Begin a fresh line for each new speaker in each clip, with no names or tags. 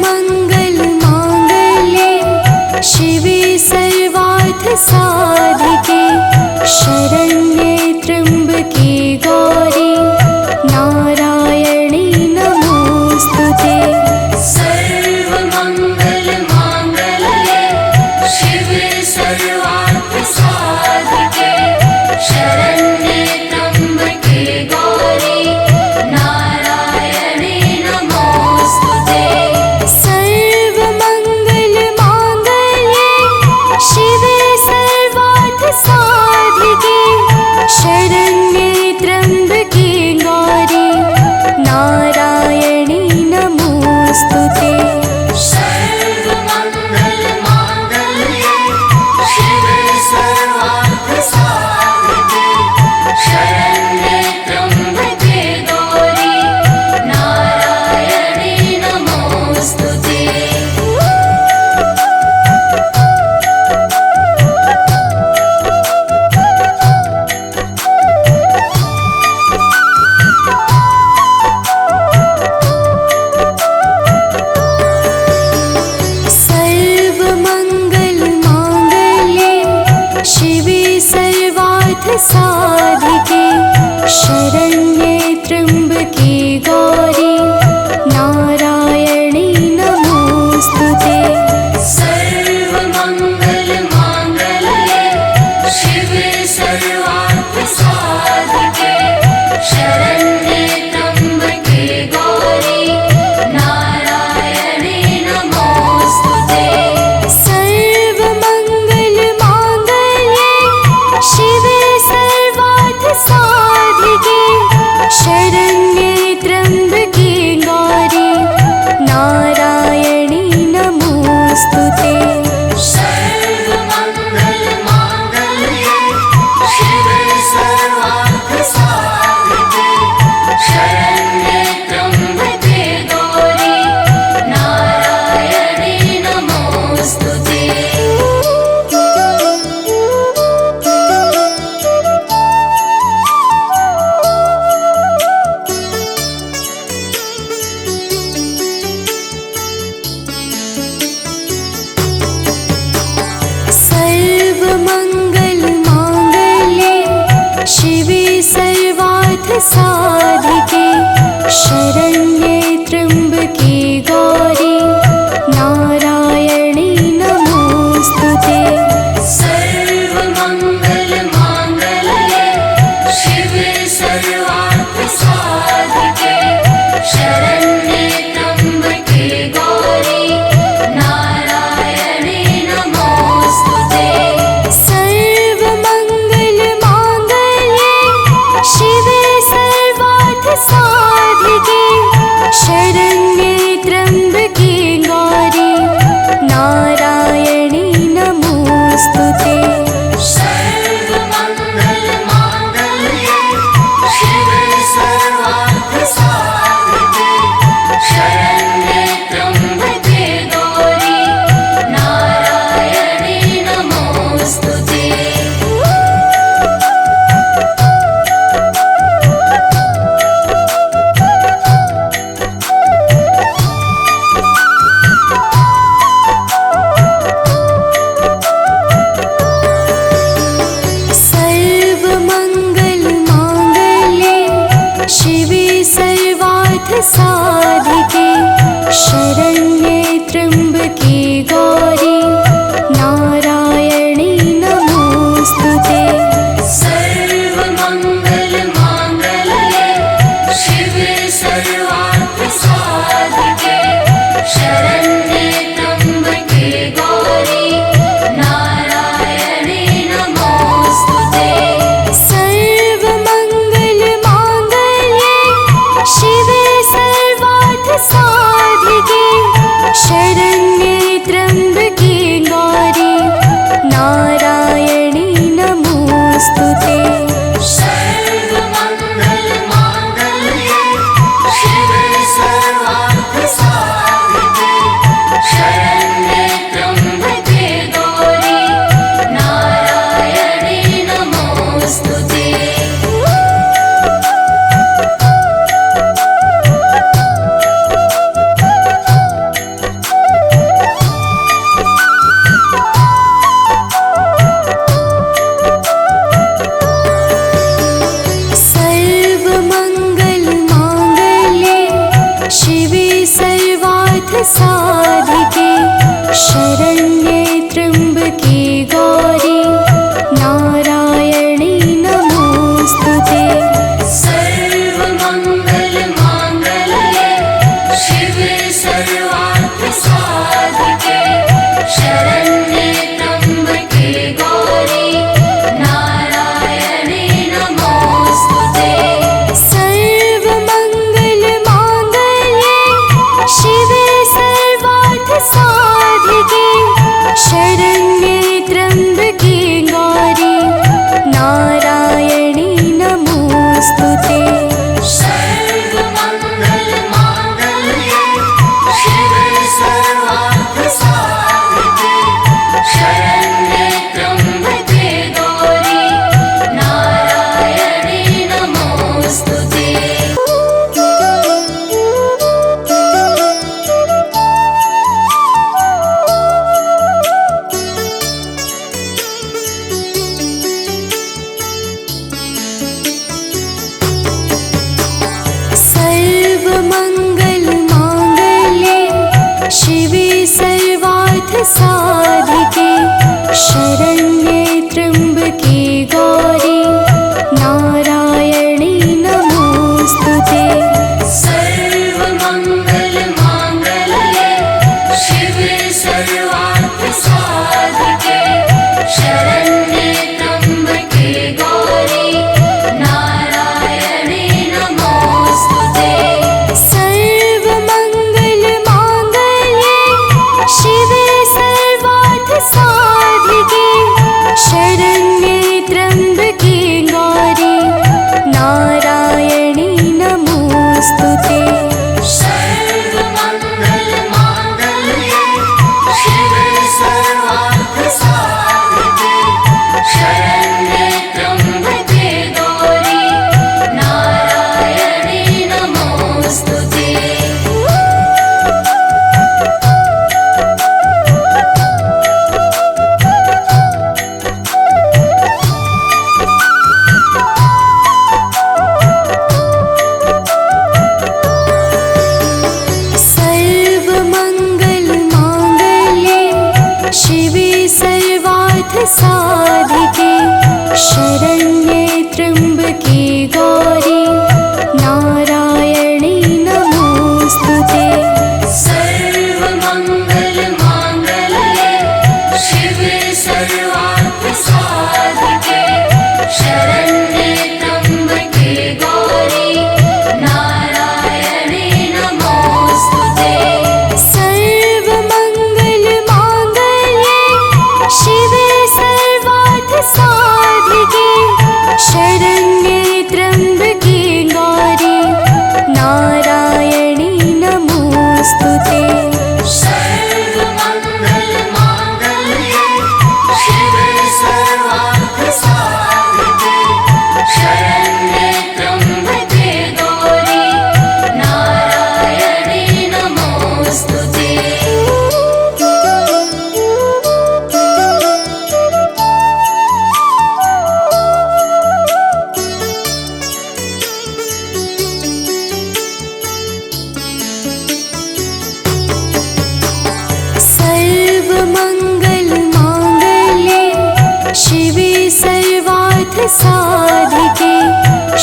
सर्वमंगल मांगल्ये शिवे सर्वार्थ साधिके शरण्ये त्र्यंबके गौरी नारायणी नमोस्तुते।
सर्वमंगल मांगल्ये शिवे सर्वार्थ साधिके शरण्ये त्र्यंबके गौरी नारायणी नमोस्तुते।
सर्वमंगल मांगल्ये शिवे सर्वार्थ साधिके शरण्ये त्र्यंबके गौरी नारायणी नमोस्तुते।
सर्वमंगल मांगल्ये शिवे सर्वार्थ साधिके शरण्ये त्र्यंबके गौरी नारायणी नमोस्तुते।
सर्वमंगल मांगल्ये शिवे सर्वार्थ साधिके शरण्ये त्र्यंबके गौरी नारायणी नमोस्तुते।
सर्वमंगल मांगल्ये शिवे सर्वार्थ साधिके शरण्ये त्र्यंबके गौरी नारायणी नमोस्तुते।
सर्वमंगल मांगल्ये शिवे सर्वार्थ साधिके शरण्ये त्र्यंबके गौरी नारायणी नमोस्तुते।
सर्वमंगल मांगल्ये शिवे सर्वार्थ साधिके शरण्ये त्र्यंबके गौरी नारायणी नमोस्तुते।
सर्वमंगल मांगल्ये शिवे सर्वार्थ साधिके शरण्ये त्र्यंबके गौरी नारायणी नमोस्तुते।
सर्वमंगल मांगल्ये शिवे सर्वार्थ साधिके शरण्ये त्र्यंबके गौरी नारायणी नमोस्तुते।
सर्वमंगल मांगल्ये शिवे सर्वार्थ साधिके शरण्ये त्र्यंबके गौरी नारायणी नमोस्तुते।
सर्वमंगल मांगल्ये शिवे सर्वार्थ साधिके शरण्ये त्र्यंबके गौरी नारायणी नमोस्तुते।
सर्वमंगल मांगल्ये शिवे सर्वार्थ साधिके शरण्ये त्र्यंबके गौरी नारायणी नमोस्तुते।
सर्वमंगल मांगल्ये शिवे सर्वार्थ साधिके शरण्ये त्र्यंबके गौरी नारायणी नमोस्तुते।
सर्वमंगल मांगल्ये शिवे सर्वार्थ साधिके शरण्ये त्र्यंबके साधिके शरण्ये त्र्यम्बके गौरी नारायणी नमोस्तुते।
सर्वमङ्गलमाङ्गल्ये शिवे सर्वार्थसाधिके शरण्ये त्र्यम्बके गौरी नारायणे नमोस्तुते।
सर्वमङ्गलमाङ्गल्ये शिवे सर्वार्थसाधिके शरण्ये त्र्यम्बके गौरी नारायणी नमोस्तुते।
सर्वमङ्गलमाङ्गल्ये शिवे सर्वार्थसाधिके शरण्ये त्र्यम्बके गौरी नारायणे नमोस्तुते।
सर्वमङ्गलमाङ्गल्ये शिवे सर्वार्थसाधिके शरण्ये त्र्यम्बके गौरी नारायणी नमोस्तुते।
सर्वमङ्गलमाङ्गल्ये शिवे सर्वार्थसाधिके शरण्ये त्र्यम्बके गौरी नारायणे नमोस्तुते।
सर्वमङ्गलमाङ्गल्ये शिवे सर्वार्थसाधिके शरण्ये त्र्यम्बके गौरी नारायणी नमोस्तुते।
सर्वमङ्गलमाङ्गल्ये शिवे सर्वार्थसाधिके शरण्ये त्र्यम्बके गौरी नारायणे नमोस्तुते।
सर्वमङ्गलमाङ्गल्ये शिवे सर्वार्थसाधिके शरण्ये त्र्यम्बके गौरी नारायणी नमोस्तुते।
सर्वमङ्गलमाङ्गल्ये शिवे सर्वार्थसाधिके शरण्ये त्र्यम्बके गौरी नारायणे नमोस्तुते।
सर्वमङ्गलमाङ्गल्ये शिवे सर्वार्थसाधिके शरण्ये त्र्यम्बके गौरी नारायणी नमोस्तुते।
सर्वमङ्गलमाङ्गल्ये शिवे सर्वार्थसाधिके शरण्ये त्र्यम्बके गौरी नारायणे नमोस्तुते।
सर्वमङ्गलमाङ्गल्ये शिवे सर्वार्थसाधिके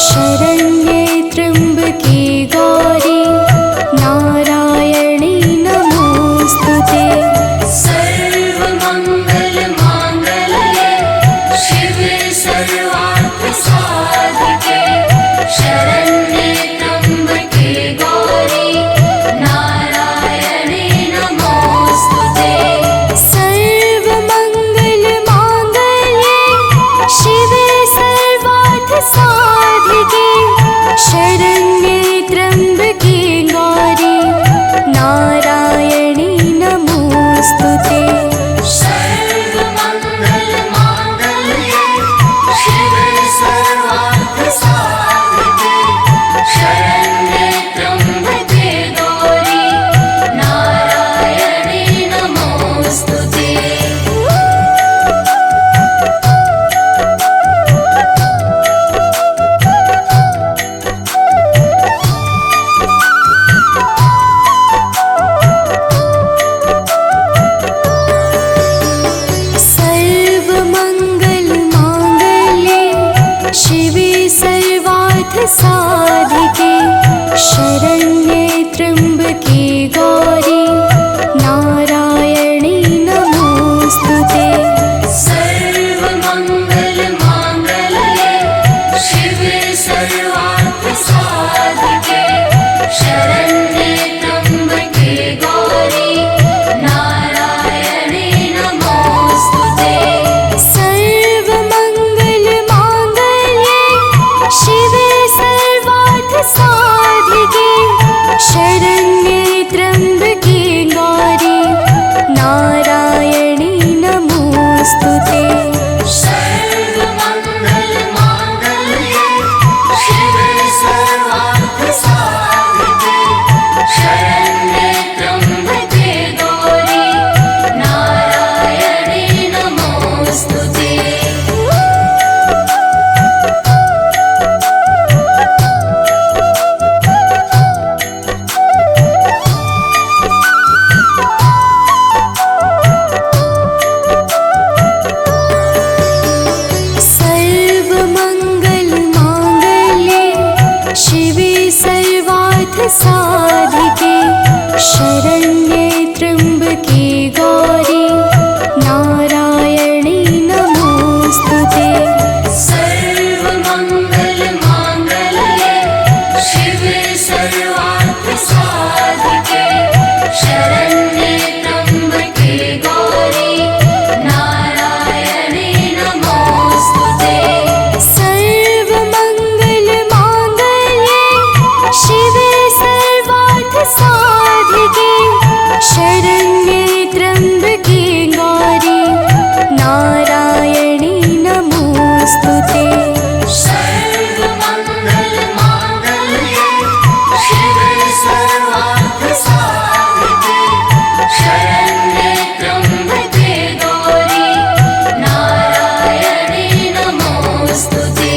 शरण्ये त्र्यम्बके गौरी नारायणी नमोस्तुते।
सर्वमङ्गलमाङ्गल्ये शिवे सर्वार्थसाधिके शरण्ये त्र्यम्बके गौरी नारायणे नमोस्तुते।
सर्वमङ्गलमाङ्गल्ये शिवे सर्वार्थसाधिके शरण्ये त्र्यम्बके गौरी नारायणी नमोऽस्तु ते
सर्वमङ्गलमाङ्गल्ये शिवे सर्वार्थसाधिके शरण्ये त्र्यम्बके गौरी नारायणी नमोऽस्तु ते
सर्वमङ्गलमाङ्गल्ये शिवे सर्वार्थसाधिके शरण्ये त्र्यम्बके गौरी नारायणी नमोऽस्तु ते
सर्वमङ्गलमाङ्गल्ये शिवे सर्वार्थसाधिके शरण्ये त्र्यम्बके गौरी नारायणी नमोऽस्तु ते
सर्वमङ्गलमाङ्गल्ये शिवे सर्वार्थसाधिके शरण्ये त्र्यम्बके गौरी नारायणी नमोऽस्तु ते
सर्वमङ्गलमाङ्गल्ये शिवे सर्वार्थसाधिके शरण्ये त्र्यम्बके गौरी नारायणी नमोऽस्तु ते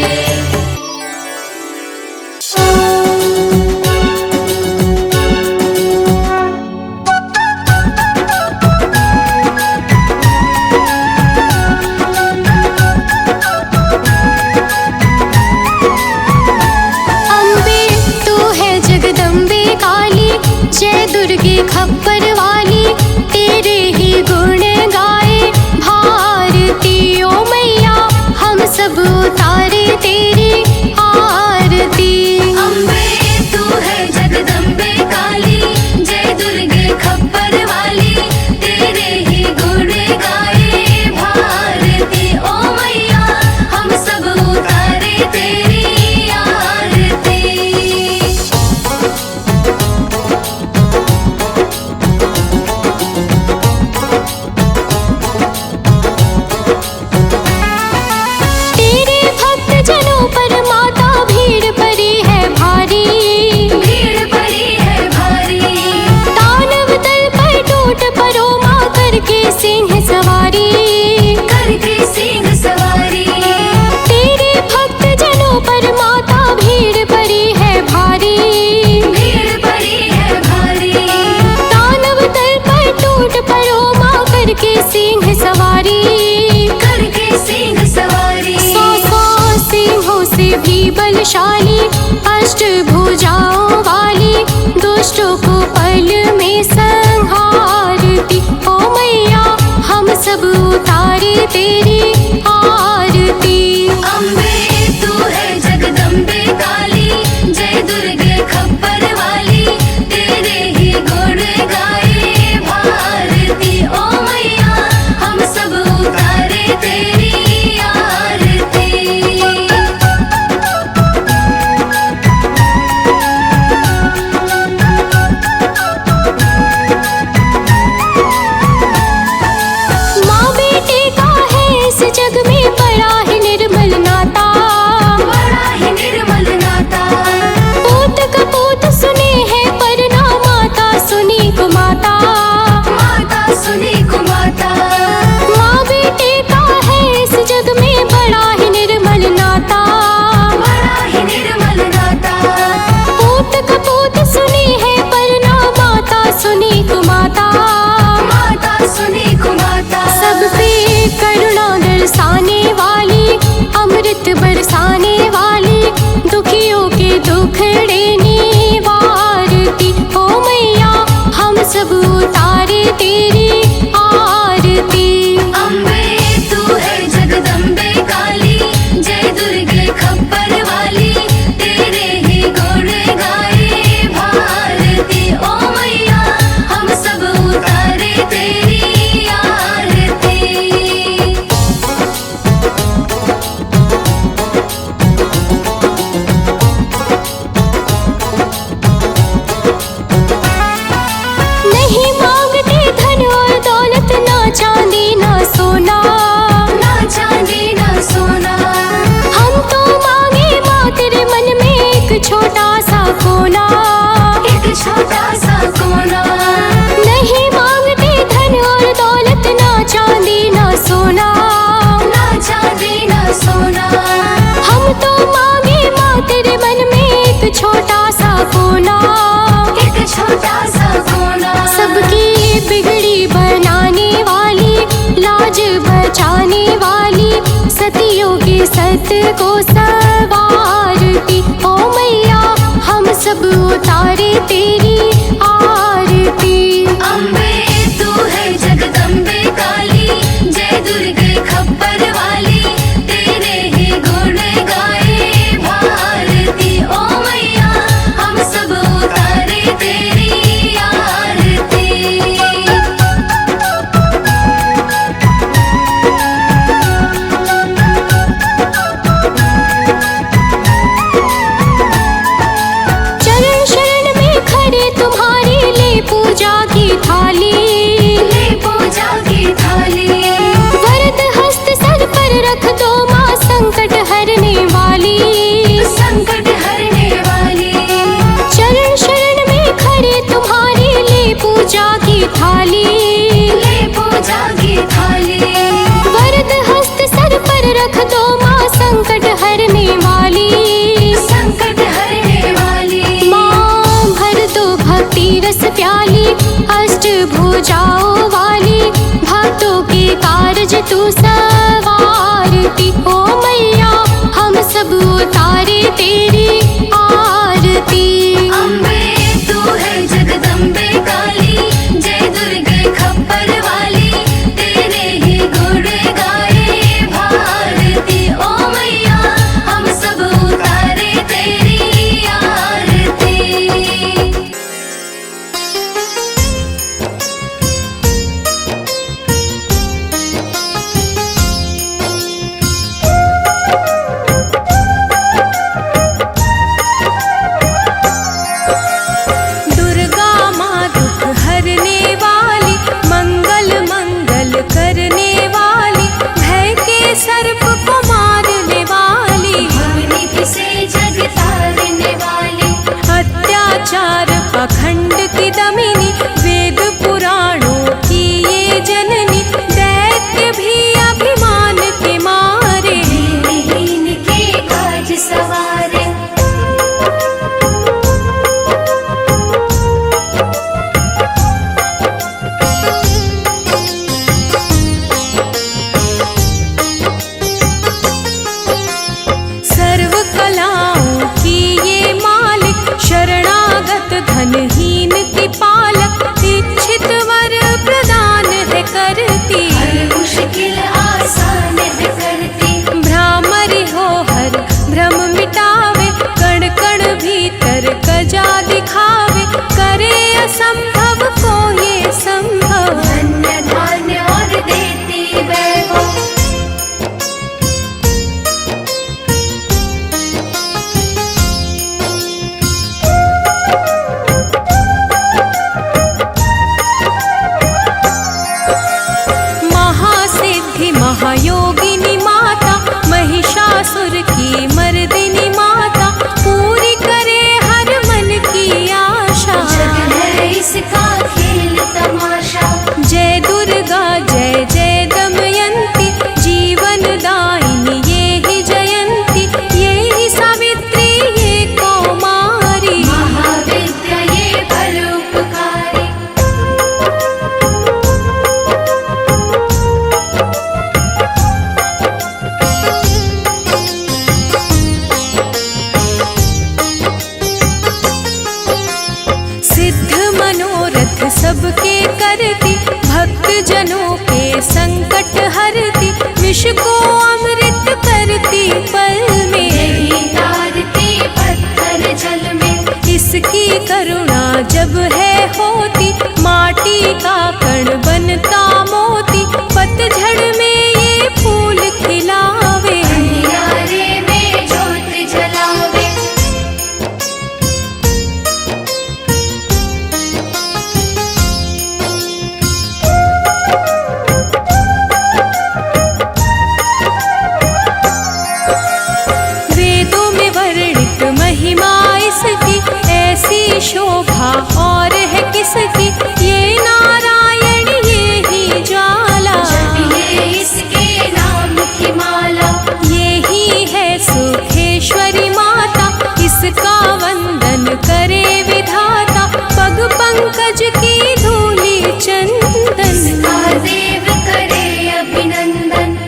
संकट को सवारती। ओ मैया हम सब उतारे तेरी आरती।
अम्बे तू है जगदम्बे काली, जय दुर्गे खप्पर वाली, तेरे ही गुण गाए भारती। ओ मैया हम सब उतारे तेरी आरती।
चरण शरण में खड़े तुम्हारी ले पूजा की थाली।
ले पूजा की थाली,
वरद हस्त सर पर रख दो माँ संकट हरने वाली।
संकट हरने वाली।
चरण शरण में खड़े तुम्हारी ले पूजा की थाली।
ले पूजा की थाली,
वरद हस्त सर पर रख दो माँ संकट हरने वाली।
संकट हरने वाली।
माँ भर दो भक्ति रस प्याली, अष्ट भुजाओं वाली, भक्तों के कारज तू सवारती। ओ मैया हम सब उतारे तेरी आरती।
अम्बे तू है जगदम्बे काली, जय दुर्गे खप्पर वाली, तेरे ही गुण गाए भारती। ओ मैया हम सब उतारे तेरी आरती।
दुर्गा माँ दुख हरने वाली, मंगल मंगल करने वाली, भय के सर्प को मारने वाली,
भवनिधि से जग तारने वाली,
अत्याचार पाखंड की दमिनी, वेद पुराणों की ये जननी, दैत्य भी अभिमान के मारे,
दीनहीन के काज सवारे।
सर्व कलाओं की ये मालिक, शरणागत धनहीन की पालक, इच्छित वर प्रदान है करती,
हर मुश्किल आसान है करती,
भ्रामरी हो हर भ्रम मिटावे, कण कण भीतर कजा दिखावे, करे असंभव को ये संभव,
धन्य धान्य और देती वैभव।
महासिद्धि महायोगिनी माता, महिषासुर की मर्दिनी माता, पूरी करे हर मन की आशा।
जग है इसका खेल तमाशा,
जय दुर्गा जय जय दमयंती, जीवन दायिनी ये ही जयंती, ये ही सावित्री ये कौमारी,
महाविद्या ये परोपकारी।
सिद्ध मनोरथ सबके करती, भक्त जनों के संकट हरती, विष को अमृत करती पल में,
यही तारती पत्थर जल में।
इसकी करुणा जब है होती, माटी का कण बनता मोती, पतझड़ में ये फूल खिलावे,
अंधियारे में ज्योत जलावे।
वेदों में वर्णित महिमा इसकी, ऐसी शोभा और है किसकी, ये नारायण ये ही ज्वाला,
जपिए इसके नाम की माला।
ये ही है सुखेश्वरी माता, इसका वंदन करे विधाता, पग पंकज की धूली चंदन,
इसका देव करे अभिनंदन।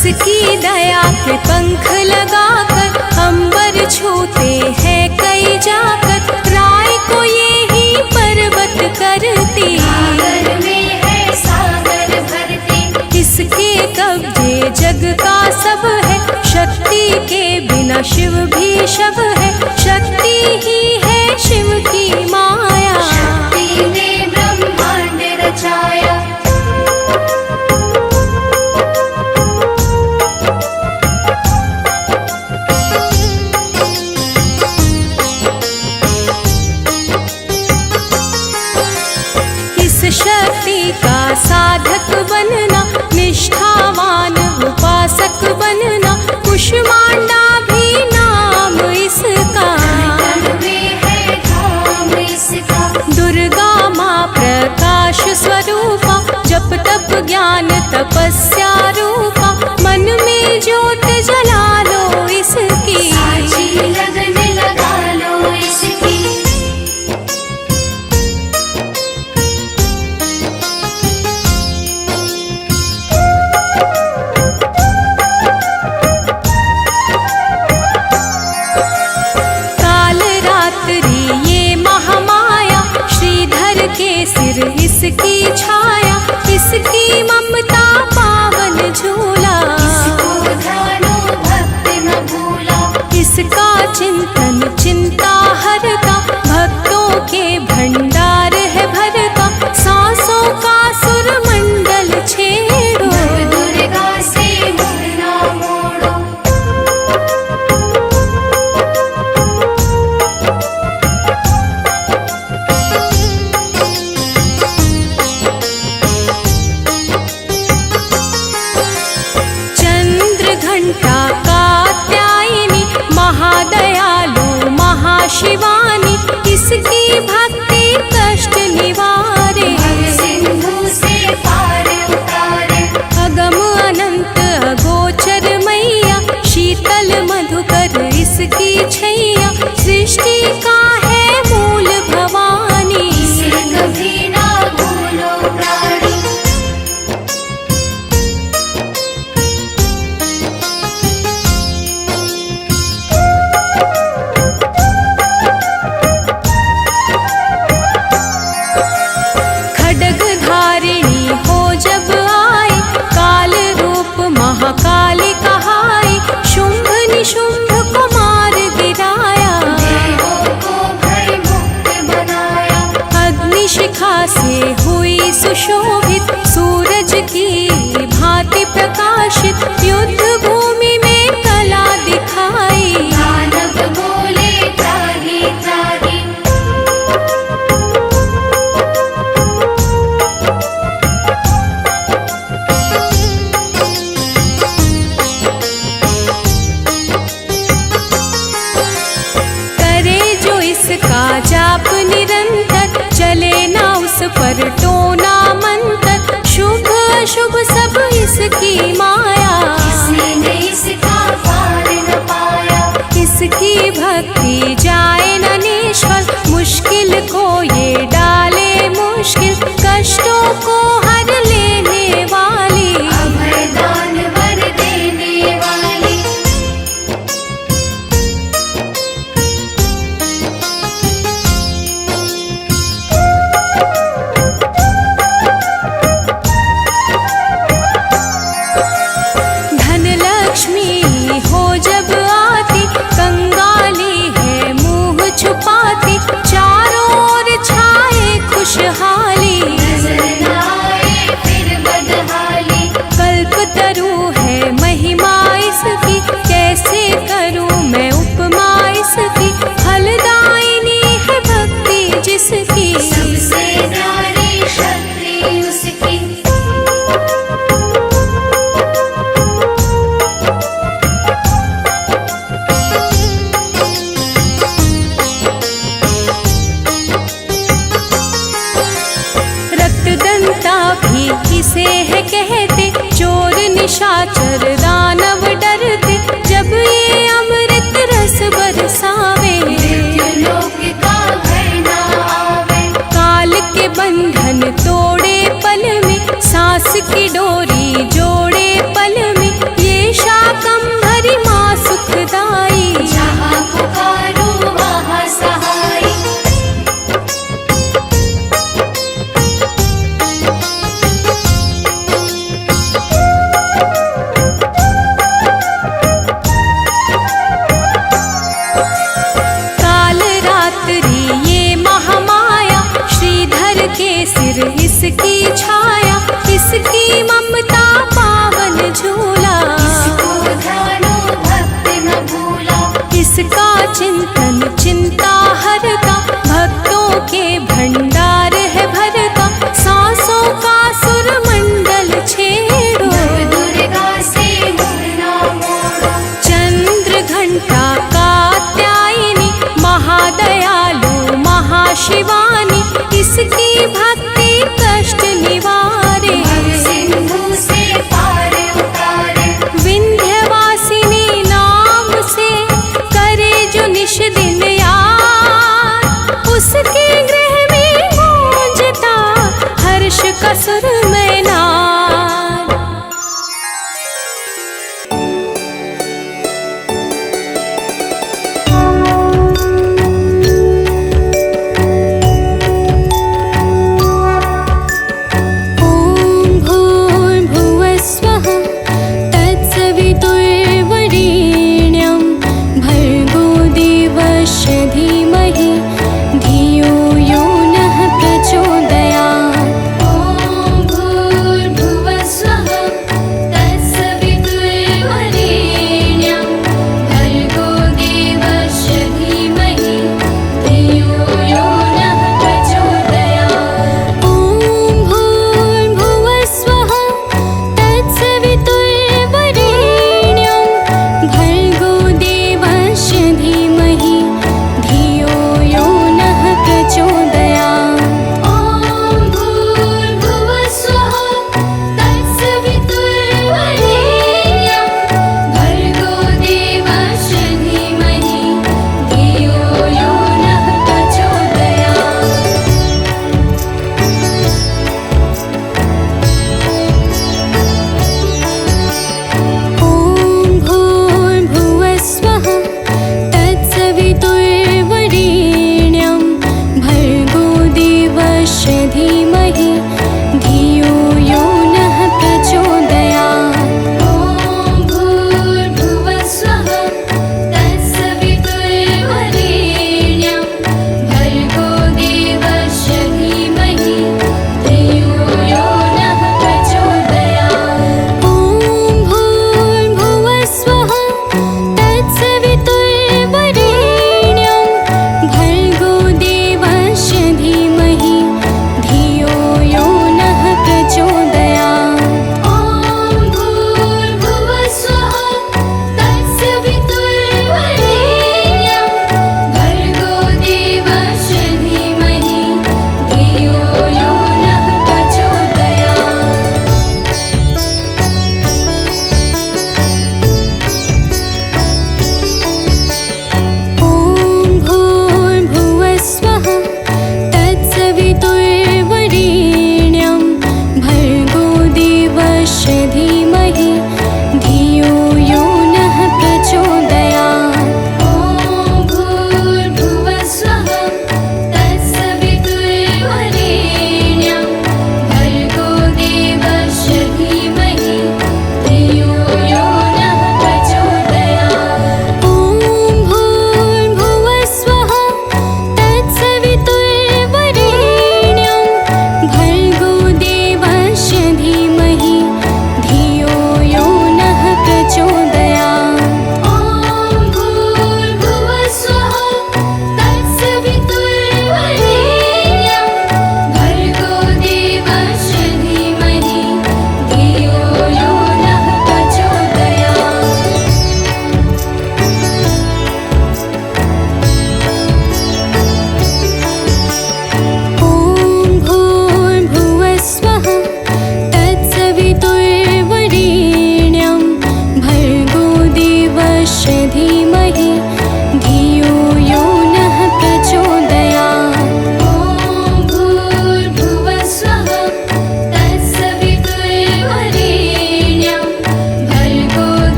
इसकी दया के पंख लगाकर अंबर छूते हैं कई जाकर, राय को ये ही पर्वत करती,
सागर में है सागर भरती।
इसके कब्जे जग का सब है, शक्ति के बिना शिव भी शव है, शक्ति ही है शिव की माया।
शक्ति ने ब्रह्मांड रचाया।
शक्ति का साधक बनना, निष्ठावान उपासक बनना, कुष्मांडा भी नाम इसका,
में है धाम इसका।
दुर्गा माँ प्रकाश स्वरूपा, जप तप ज्ञान तपस्या रूपा, मन में ज्योत जला लो इसकी,
साची लगन लगा लो इसकी।
सिर इसकी छाया, इसकी ममता पावन झूला,
इसको ध्यानो भक्त न भूला।
इसका चिंतन चिंता हरता, भक्तों के भंडार है भरता, सांसों का सुर मंडल छेड़ो,
दुर्गा से मुड़ ना मोड़ो। कात्यायनी महादयालु महाशिवानी, इसकी भक्ति कष्ट निवारे, सिंधु से पार उतारे।
अगम अनंत अगोचर मैया, शीतल मधुकर इसकी छैया, सृष्टि का है मूल भवानी,
इसे कभी ना भूलो प्राणी।
महाकाली कहाई, शुंभ निशुंभ को मार गिराया,
देवों को भय मुक्त बनाया।
अग्निशिखा से हुई सुशोभित, सूरज की भांति प्रकाशित, युद्ध भूमि में कला दिखाई,
दानव बोले त्राही त्राही।
इसका जाप निरंतर, चले ना उस पर टोना मंत्र, शुभ अशुभ सब इसकी माया,
किसी ने इसका पार न पाया।
इसकी भक्ति जाए न निष्फल, मुश्किल को ये डाले मुश्किल, कष्टों को हर लेने वाली,
अभय दान वर देने वाली।
हो जब आती, कंगाली है मुंह छुपाती, चारों ओर छाए खुशहाली,
नजर न आए फिर बदहाली।
कल्पतरु है महिमा इसकी, कैसे करूं मैं उपमा इसकी, फलदायिनी है भक्ति जिसकी,
सबसे न्यारी शक्ति उसकी।
इसे है कहते, चोर निशाचर दानव डरते, जब ये अमृत रस बरसावे,
मृत्युलोक का भय न आवे।
काल के बंधन तोड़े पल में, सांस की डोरी जोड़े पल में, ये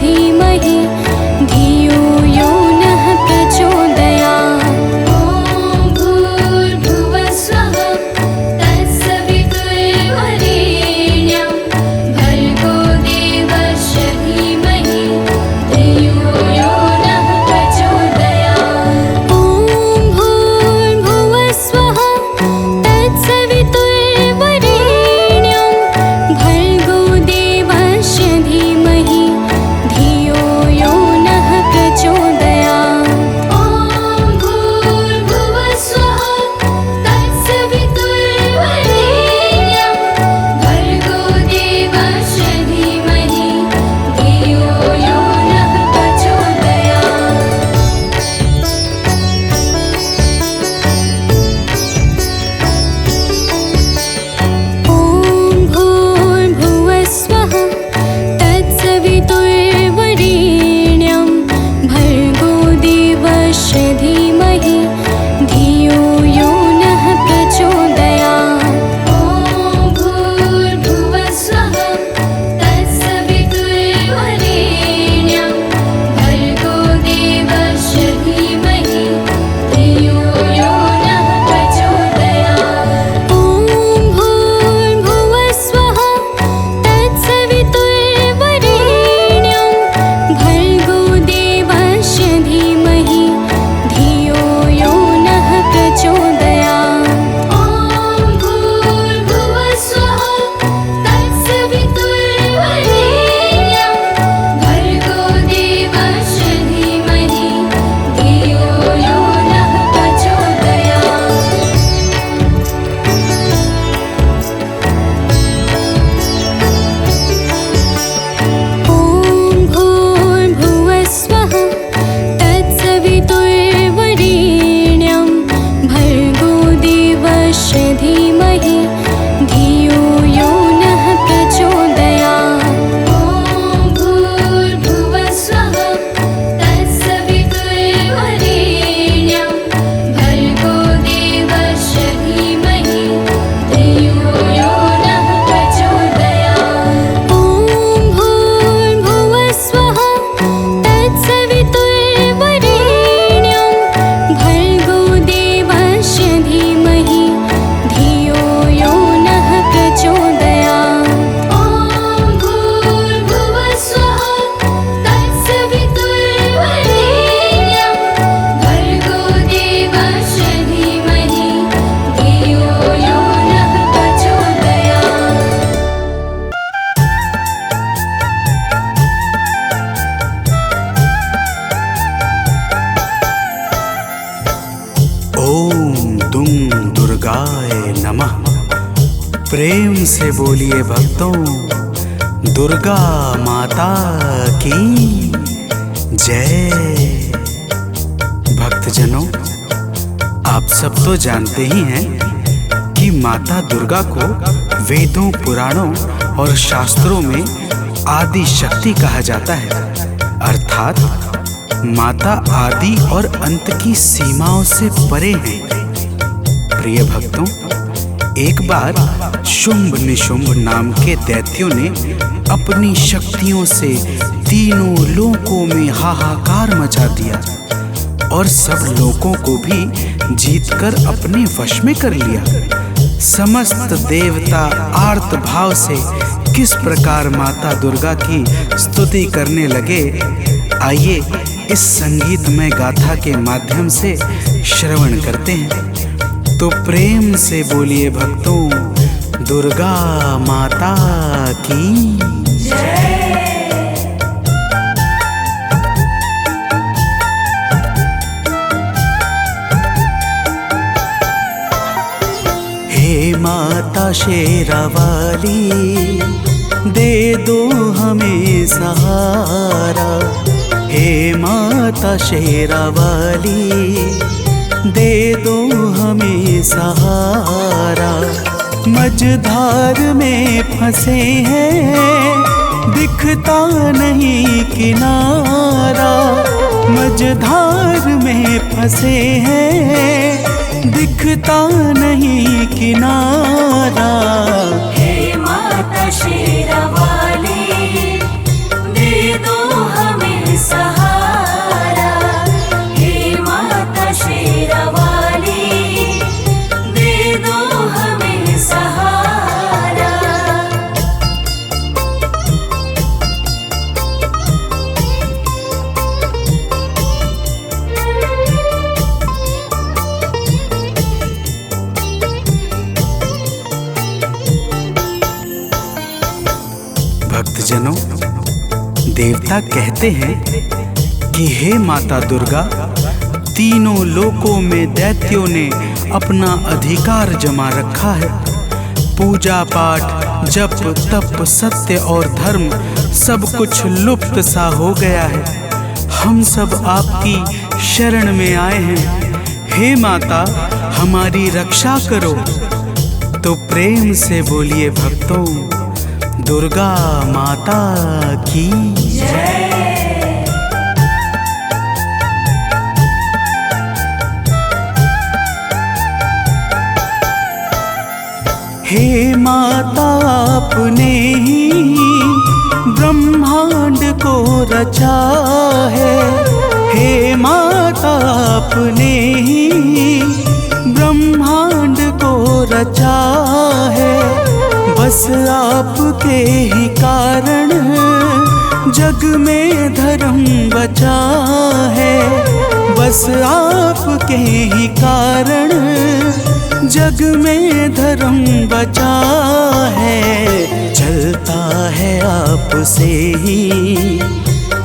धीमहि धियो यो नः प्रचोदयात्।
ॐ भूर्भुवः स्वः तत्सवितुर्वरेण्यं भर्गो देवस्य धीमहि धियो यो नः प्रचोदयात्।
ॐ भूर्भुवः स्वः तत्सवितुर्वरेण्यं भर्गो देवस्य धीमहि धियो यो नः प्रचोदयात्।
ॐ भूर्भुवः स्वः तत्सवितुर्वरेण्यं भर्गो देवस्य धीमहि धियो यो नः प्रचोदयात्।
ॐ भूर्भुवः स्वः तत्सवितुर्वरेण्यं भर्गो देवस्य धीमहि धियो यो नः प्रचोदयात्।
ॐ भूर्भुवः स्वः तत्सवितुर्वरेण्यं भर्गो देवस्य धीमहि धियो यो नः प्रचोदयात्।
ॐ भूर्भुवः स्वः तत्सवितुर्वरेण्यं भर्गो देवस्य धीमहि धियो यो नः प्रचोदयात्।
ॐ भूर्भुवः स्वः तत्सवितुर्वरेण्यं भर्गो देवस्य धीमहि धियो यो नः प्रचोदयात्।
ॐ भूर्भुवः स्वः तत्सवितुर्वरेण्यं भर्गो देवस्य धीमहि धियो यो नः प्रचोदयात्।
ॐ भूर्भुवः स्वः तत्सवितुर्वरेण्यं भर्गो देवस्य धीमहि धियो यो नः प्रचोदयात्।
ॐ भूर्भुवः स्वः तत्सवितुर्वरेण्यं भर्गो देवस्य धीमहि धियो यो नः प्रचोदयात्।
ॐ भूर्भुवः स्वः तत्सवितुर्वरेण्यं भर्गो देवस्य धीमहि धियो यो नः प्रचोदयात्।
ओम दुम दुर्गाय नमः। प्रेम से बोलिए भक्तों, दुर्गा माता की जय। भक्तजनों, आप सब तो जानते ही हैं कि माता दुर्गा को वेदों, पुराणों और शास्त्रों में आदि शक्ति कहा जाता है, अर्थात माता आदि और अंत की सीमाओं से परे हैं। प्रिय भक्तों, एक बार शुंभ निशुंभ नाम के दैत्यों ने अपनी शक्तियों से तीनों लोकों में हाहाकार मचा दिया और सब लोकों को भी जीतकर अपने वश में कर लिया। समस्त देवता आर्त भाव से किस प्रकार माता दुर्गा की स्तुति करने लगे, आइए इस संगीतमय गाथा के माध्यम से श्रवण करते हैं। तो प्रेम से बोलिए भक्तों, दुर्गा माता की हे माता शेरावाली, दे दो हमें सहारा। हे माता शेरावाली, दे दो हमें सहारा। मझधार में फंसे हैं, दिखता नहीं किनारा। मझधार में फंसे हैं, दिखता नहीं किनारा।
हे माता शेरावाली, दे दो
देवता कहते हैं कि हे माता दुर्गा, तीनों लोकों में दैत्यों ने अपना अधिकार जमा रखा है। पूजा पाठ, जप तप, सत्य और धर्म सब कुछ लुप्त सा हो गया है। हम सब आपकी शरण में आए हैं। हे माता, हमारी रक्षा करो। तो प्रेम से बोलिए भक्तों, दुर्गा माता की जय। हे माता, आपने ही ब्रह्मांड को रचा है। हे माता, आपने ही ब्रह्मांड को रचा है। बस आपके ही कारण जग में धर्म बचा है। बस आपके ही कारण जग में धर्म बचा है। चलता है आपसे ही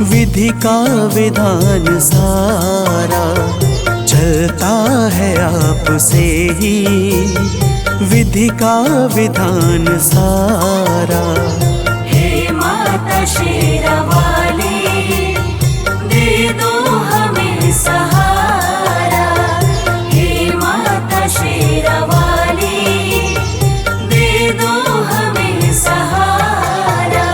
विधि का विधान सारा। चलता है आपसे ही विधि का विधान सारा।
हे माता शेरावाली, दे दो हमें सहारा। हे माता शेरावाली, दे दो हमें सहारा।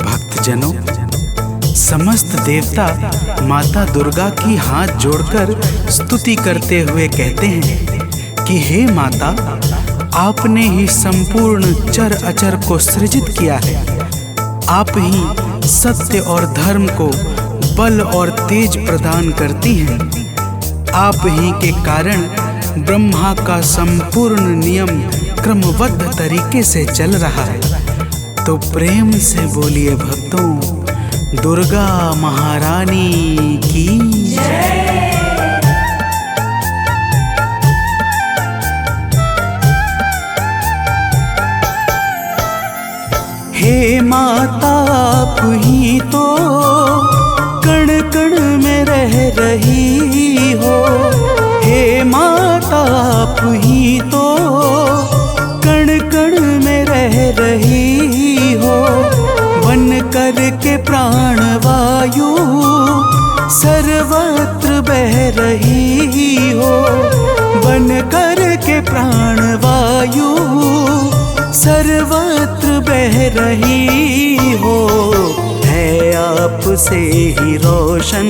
भक्तजनों, समस्त देवता माता दुर्गा की हाथ जोड़कर स्तुति करते हुए कहते हैं कि हे माता, आपने ही संपूर्ण चर अचर को सृजित किया है। आप ही सत्य और धर्म को बल और तेज प्रदान करती हैं। आप ही के कारण ब्रह्मा का संपूर्ण नियम क्रमबद्ध तरीके से चल रहा है। तो प्रेम से बोलिए भक्तों, दुर्गा महारानी की जय। हे माता, आप ही तो कण कण में रह रही हो। हे माता, आप ही तो कण कण में रह रही हो। बन कर के प्राण वायु सर्वत्र बह रही हो। बन कर के प्राण वायु सर्वत्र बह रही हो। है आपसे ही रोशन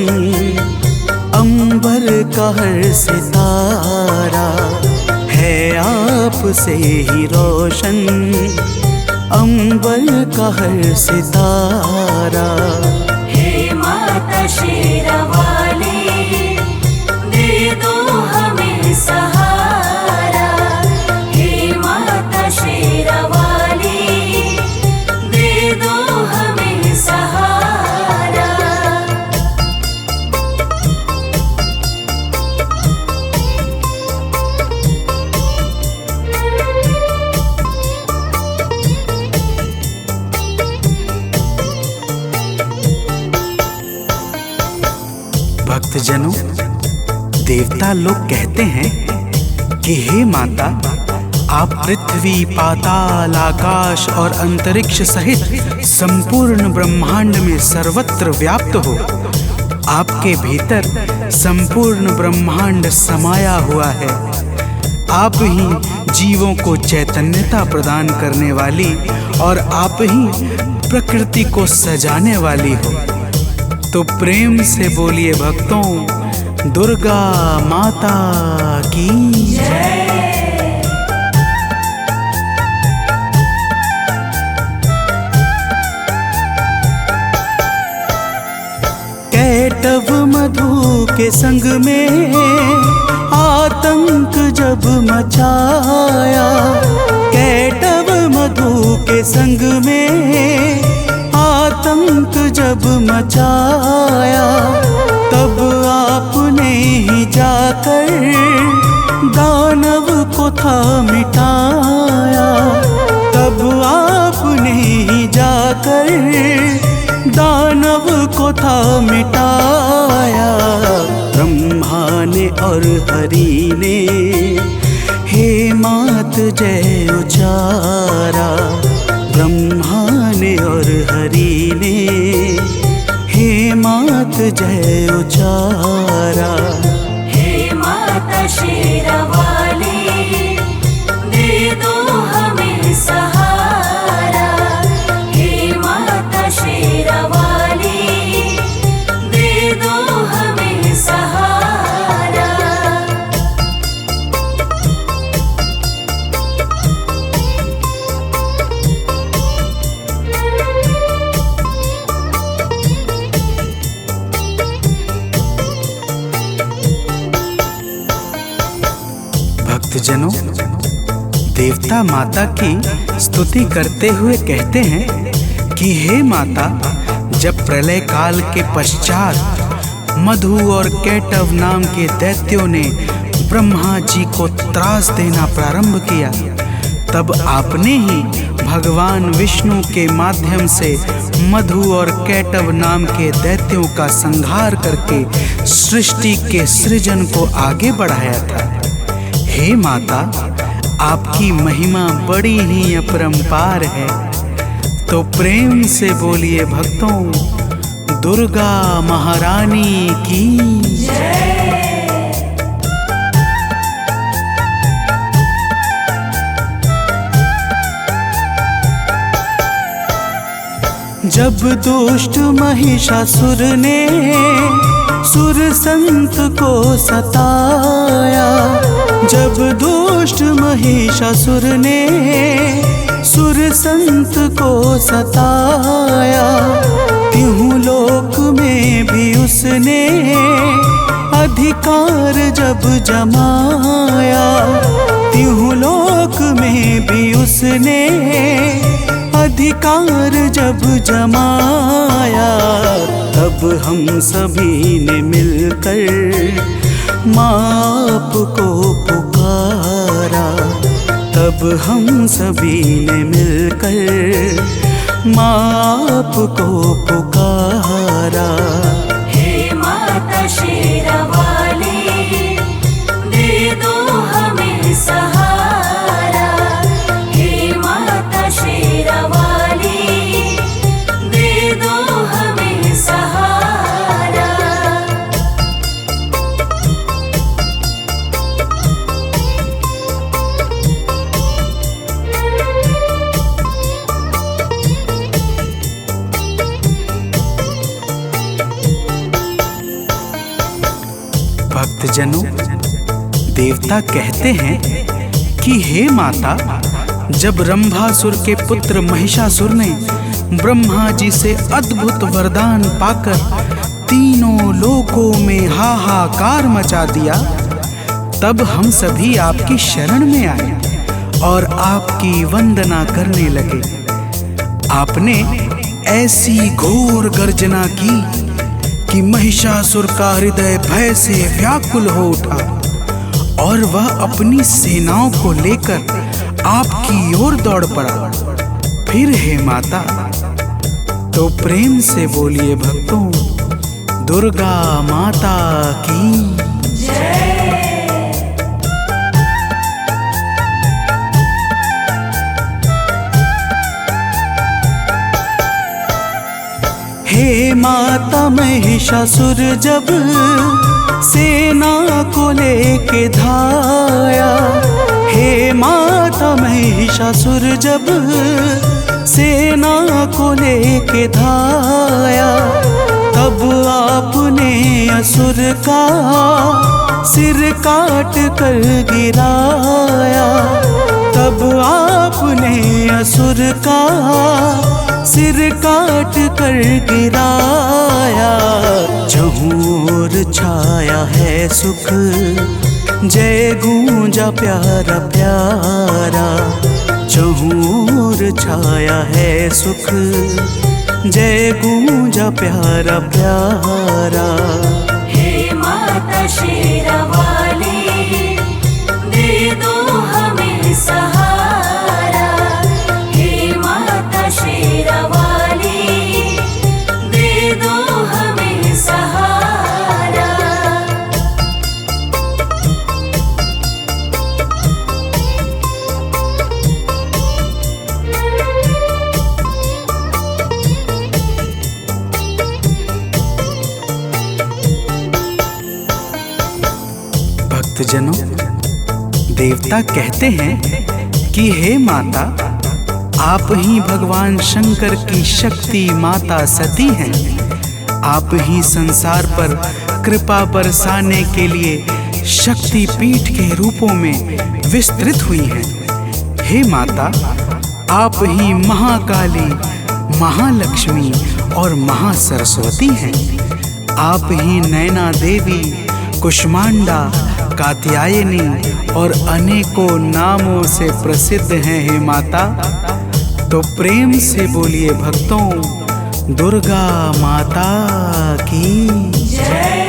अंबर का हर सितारा। है आपसे ही रोशन अंबर का हर सितारा।
हे माता शेरावाली, दे दो हमें सहारा। हे माता शेरावाली, दे दो हमें सहारा।
भक्तजनों, देवता लोग कहते हैं कि हे माता, आप पृथ्वी, पाताल, आकाश और अंतरिक्ष सहित संपूर्ण ब्रह्मांड में सर्वत्र व्याप्त हो। आपके भीतर संपूर्ण ब्रह्मांड समाया हुआ है। आप ही जीवों को चैतन्यता प्रदान करने वाली और आप ही प्रकृति को सजाने वाली हो। तो प्रेम से बोलिए भक्तों, दुर्गा माता की जय। कैटव मधु के संग में आतंक जब मचाया। कैटव मधु के संग में आतंक जब मचाया, तब आपने ही जाकर दानव को था मिटाया। तब आपने ही जाकर दानव को था मिटाया। ब्रह्मा ने और हरि ने हे मात जय उचारा। ब्रह्मा ने और हरि ने हे मात जय उचारा।
हे माता शेरावाली, दे दो हमें सहारा। हे माता शेरावाली, दे दो हमें सहारा।
भक्तजनों, देवता माता की स्तुति करते हुए कहते हैं कि हे माता, जब प्रलय काल के पश्चात मधु और कैटव नाम के दैत्यों ने ब्रह्मा जी को त्रास देना प्रारंभ किया, तब आपने ही भगवान विष्णु के माध्यम से मधु और कैटव नाम के दैत्यों का संहार करके सृष्टि के सृजन को आगे बढ़ाया था। हे माता, आपकी महिमा बड़ी ही अपरंपार है, तो प्रेम से बोलिए भक्तों, दुर्गा महारानी की जय। जब दुष्ट महिषासुर ने सुर संत को सताया, जब दुष्ट महिषासुर ने सुर संत को सताया, तीनों लोक में भी उसने अधिकार जब जमाया। तीनों लोक में भी उसने अधिकार जब जमाया, तब हम सभी ने मिलकर माँ को पुकारा। तब हम सभी ने मिलकर माँ को पुकारा।
हे माता शेरावाली, दे दो हमें सहारा। हे माता शेरावाली, दे दो हमें सहारा।
भक्तजनों, देवता कहते हैं कि हे माता, जब रंभासुर के पुत्र महिषासुर ने ब्रह्मा जी से अद्भुत वरदान पाकर तीनों लोकों में हाहाकार मचा दिया, तब हम सभी आपकी शरण में आए और आपकी वंदना करने लगे। आपने ऐसी घोर गर्जना की कि महिषासुर का हृदय भय से व्याकुल हो उठा और वह अपनी सेनाओं को लेकर आपकी ओर दौड़ पड़ा। फिर हे माता, तो प्रेम से बोलिए भक्तों, दुर्गा माता की
जय।
हे माता, महिषासुर जब सेना को लेके धाया, हे माता, महिषासुर जब सेना को लेके धाया, तब आपने असुर का सिर काट कर गिराया। तब आपने असुर का सिर काट कर गिराया। चहुर छाया है सुख, जय गूंजा प्यारा प्यारा। चहुर छाया है सुख, जय गूंजा प्यारा प्यारा।
हे माता शेरावाली, दे दो हमें सहारा। हे माता शेरावाली, दे दो हमें सहारा।
भक्तजनों, देवता कहते हैं कि हे माता, आप ही भगवान शंकर की शक्ति माता सती हैं। आप ही संसार पर कृपा बरसाने के लिए शक्ति पीठ के रूपों में विस्तृत हुई हैं। हे माता, आप ही महाकाली, महालक्ष्मी और महासरस्वती हैं। आप ही नैना देवी, कुष्मांडा, कात्यायनी और अनेकों नामों से प्रसिद्ध हैं। हे माता, तो प्रेम से बोलिए भक्तों, दुर्गा माता की जय।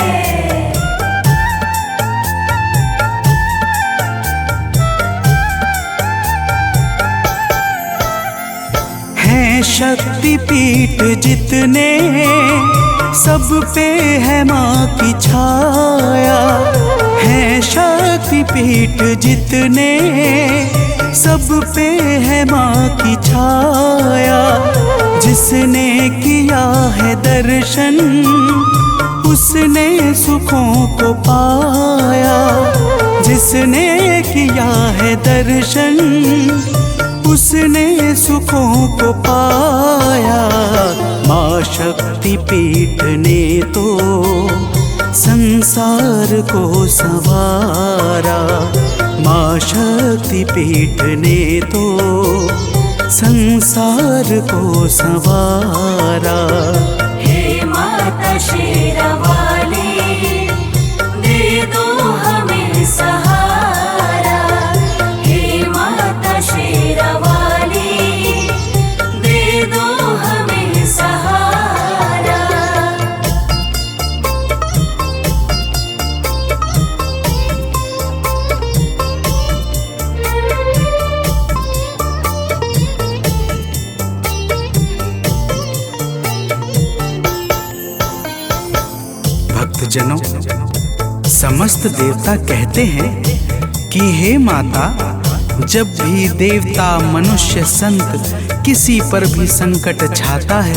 हैं शक्ति पीठ जितने, सब पे है माँ की छाया। हैं शक्ति पीठ जितने, सब पे है माँ की छाया। जिसने किया है दर्शन, उसने सुखों को पाया। जिसने किया है दर्शन, उसने सुखों को पाया। माँ शक्ति पीठ ने तो संसार को संवारा। माँ शक्ति पीठ ने तो संसार को संवारा।
हे माता शेरावाली, दे दो हमें सहारा। हे माता शेरावाली, दे दो हमें सहारा।
भक्तजनों, समस्त देवता कहते हैं कि हे माता, जब भी देवता, मनुष्य, संत किसी पर भी संकट छाता है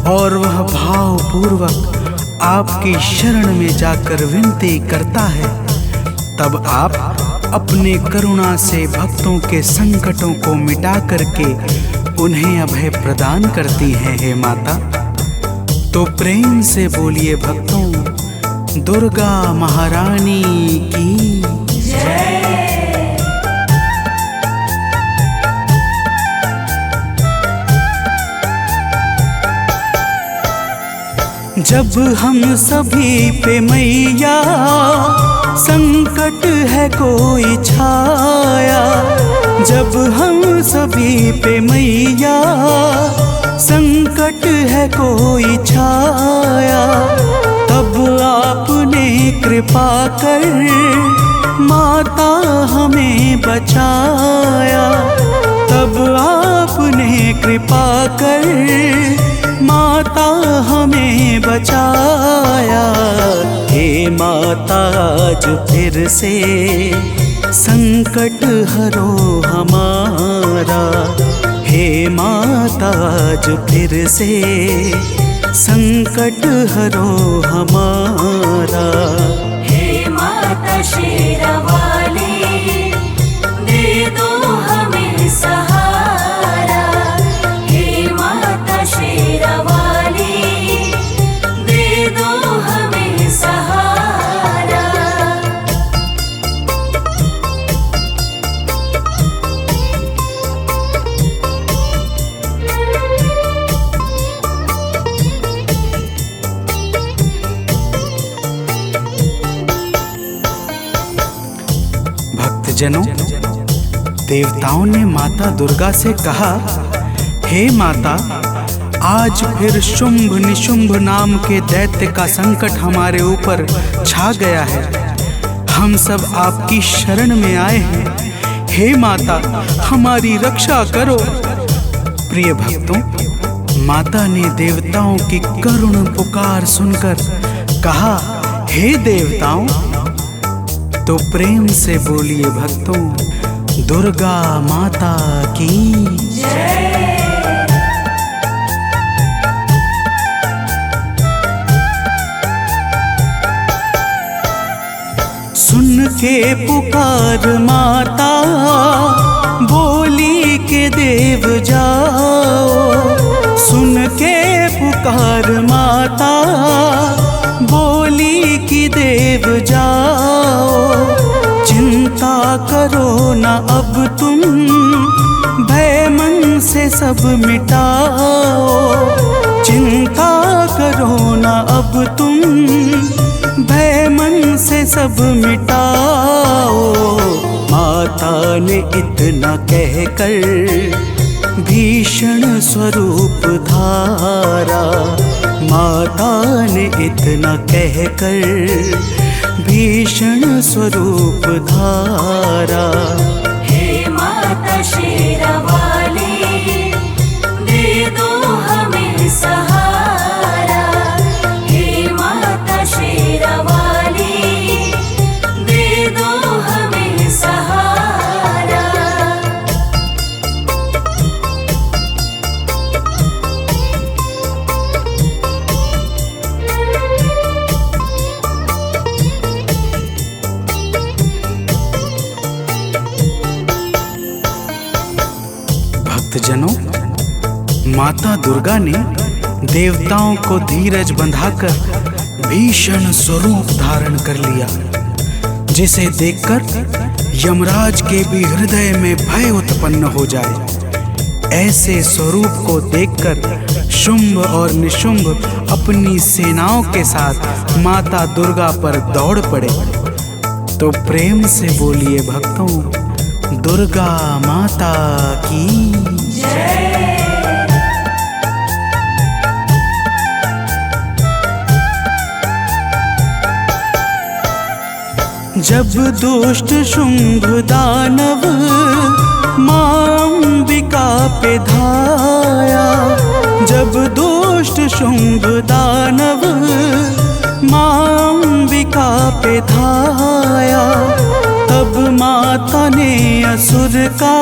और वह भाव पूर्वक आपकी शरण में जाकर विनती करता है, तब आप अपने करुणा से भक्तों के संकटों को मिटा करके उन्हें अभय प्रदान करती हैं। हे माता, तो प्रेम से बोलिए भक्तों, दुर्गा महारानी की जय। जब हम सभी पे मैया संकट है कोई छाया। जब हम सभी पे मैया संकट है कोई छाया, तब आपने कृपा कर माता हमें बचाया। तब आपने कृपा कर माता हमें बचाया। हे माता, आज फिर से संकट हरो हमारा। हे माता, आज फिर से संकट हरो हमारा।
हे माता शेरावाली, दे दो हमें सहारा। हे माता शेरावाली, दे दो हमें सहारा।
भक्तजनों, देवताओं ने माता दुर्गा से कहा, हे माता, आज फिर शुंभ निशुंभ नाम के दैत्य का संकट हमारे ऊपर छा गया है। हम सब आपकी शरण में आए हैं। हे माता, हमारी रक्षा करो। प्रिय भक्तों, माता ने देवताओं की करुण पुकार सुनकर कहा, हे देवताओं। तो प्रेम से बोलिए भक्तों, दुर्गा माता की जय। सुन के पुकार माता, बोली के देव जाओ। सुन के पुकार माता, बोली की देव जाओ। चिंता करो न अब तुम, भय मन से सब मिटाओ। चिंता करो न अब तुम, भय मन से सब मिटाओ। माता ने इतना कहकर भीषण स्वरूप धारा। माता ने इतना कहकर भीषण स्वरूप धारा।
हे माता शेरावाली, दे दो हमें सहारा। हे माता शेरावाली, दे दो हमें सहारा।
भक्तजनों, माता दुर्गा ने देवताओं को धीरज बंधाकर भीषण स्वरूप धारण कर लिया, जिसे देखकर यमराज के भी हृदय में भय उत्पन्न हो जाए। ऐसे स्वरूप को देखकर शुंभ और निशुंभ अपनी सेनाओं के साथ माता दुर्गा पर दौड़ पड़े। तो प्रेम से बोलिए भक्तों, दुर्गा माता की जय। जब दुष्ट शुंभ दानव मां अंबिका पे धाया। जब दुष्ट शुंभ दानव मां अंबिका पे धाया। तब माता ने असुर का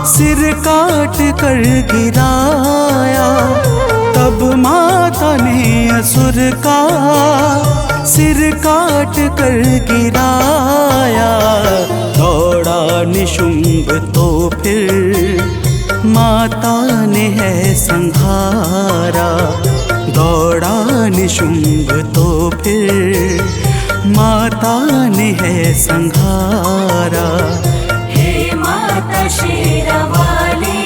सिर काट कर गिराया। तब माता ने असुर का सिर काट कर गिराया। दौड़ा निशुंभ तो फिर माता ने है संहारा। दौड़ा निशुंभ तो फिर माता ने है संहारा।
हे माता शेरावाली,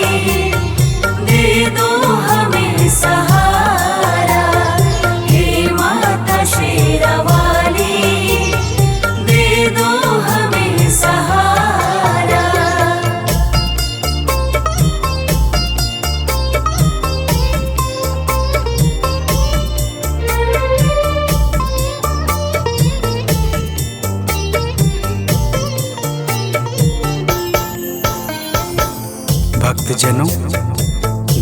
दे दो हमें सहारा। हे माता शेरावाली, दे दो हमें सहारा।
भक्तजनों,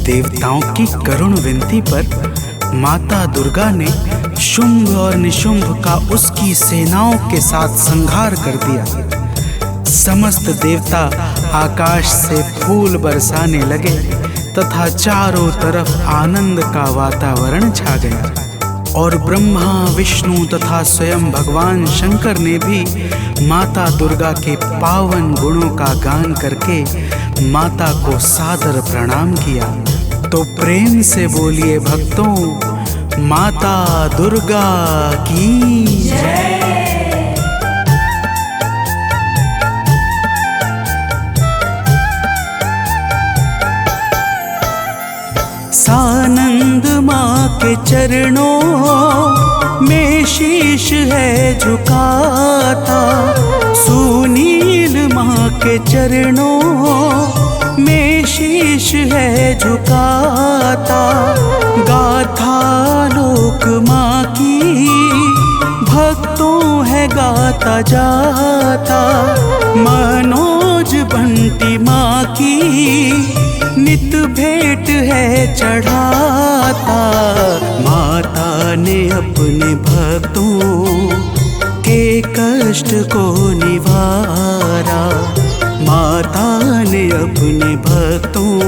देवताओं की करुण विनती पर माता दुर्गा ने शुंभ और निशुंभ का उसकी सेनाओं के साथ संहार कर दिया। समस्त देवता आकाश से फूल बरसाने लगे तथा चारों तरफ आनंद का वातावरण छा गया। और ब्रह्मा, विष्णु तथा स्वयं भगवान शंकर ने भी माता दुर्गा के पावन गुणों का गान करके माता को सादर प्रणाम किया। तो प्रेम से बोलिए भक्तों, माता दुर्गा की जय। सानंद माँ के चरणों में शीश है झुकाता। सुनील माँ के चरणों में शीश है झुकाता, गाथा लोक माँ की भक्तों है गाता जाता। मनोज बंटी माँ की नित भेंट है चढ़ाता। माता ने अपने भक्तों के कष्ट को निवारा, माता ने अपने भक्तों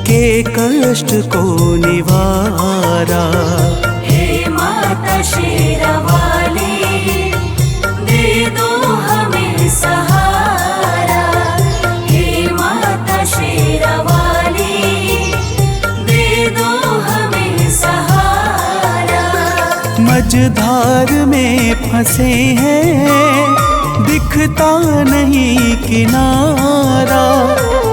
के कष्ट को निवारा।
हे माता शेरावाली, दे दो हमें सहारा। हे माता शेरावाली, दे दो हमें सहारा।
मझधार में फंसे हैं, दिखता नहीं किनारा।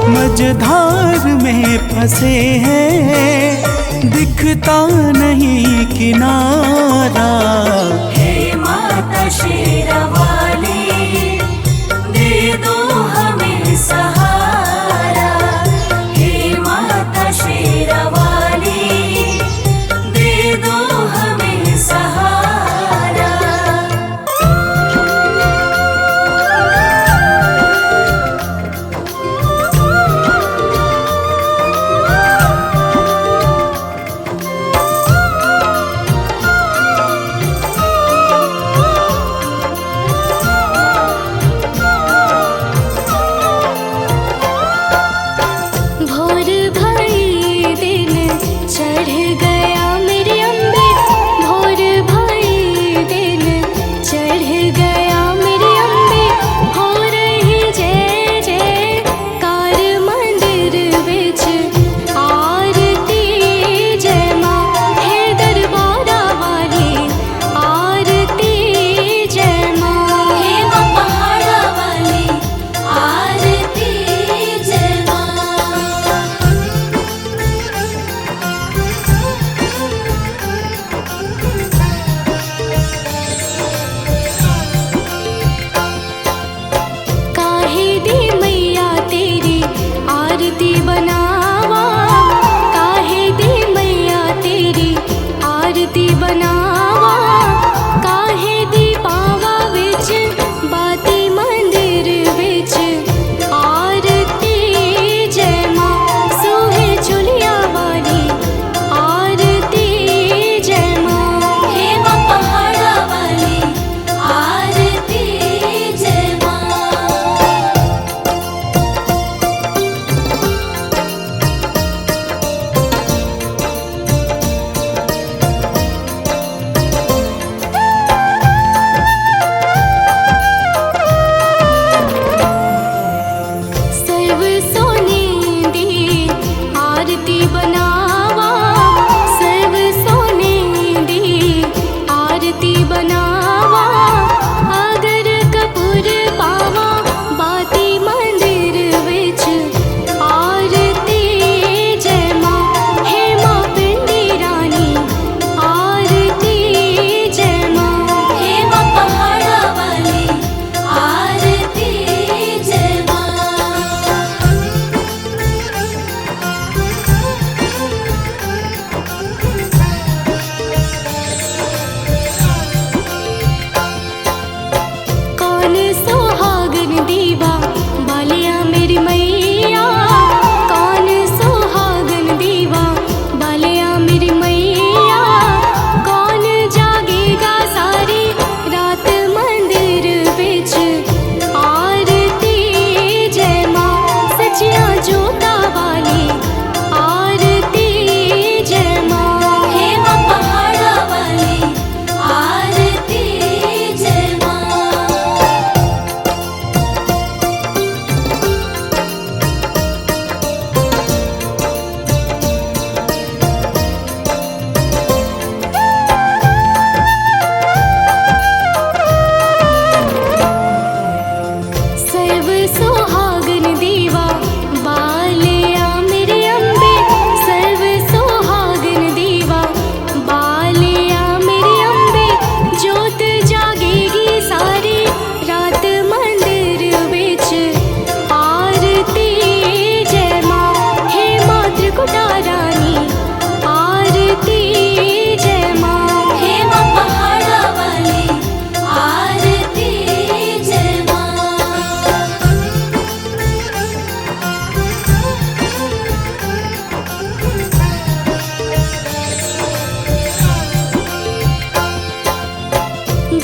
मझधार में फंसे हैं, दिखता नहीं किनारा।
हे माता शेरावाली, दे दो हमें सहारा। हे माता शेरावाली, दे दो हमें सहारा।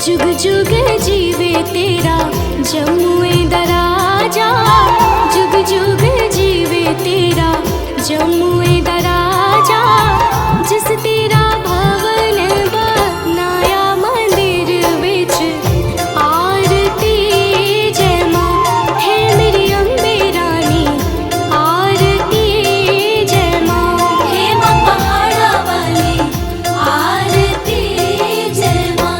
जुग जुग जीवे तेरा जमुए दराजा, जुग जुग जीवे तेरा जमुए दराजा। जिस तेरा भवन बनाया मंदिर बिच आरती जय माँ, है मेरी अम्बे रानी आरती जय माँ, हे माँ पहाड़ा वाली आरती जय माँ।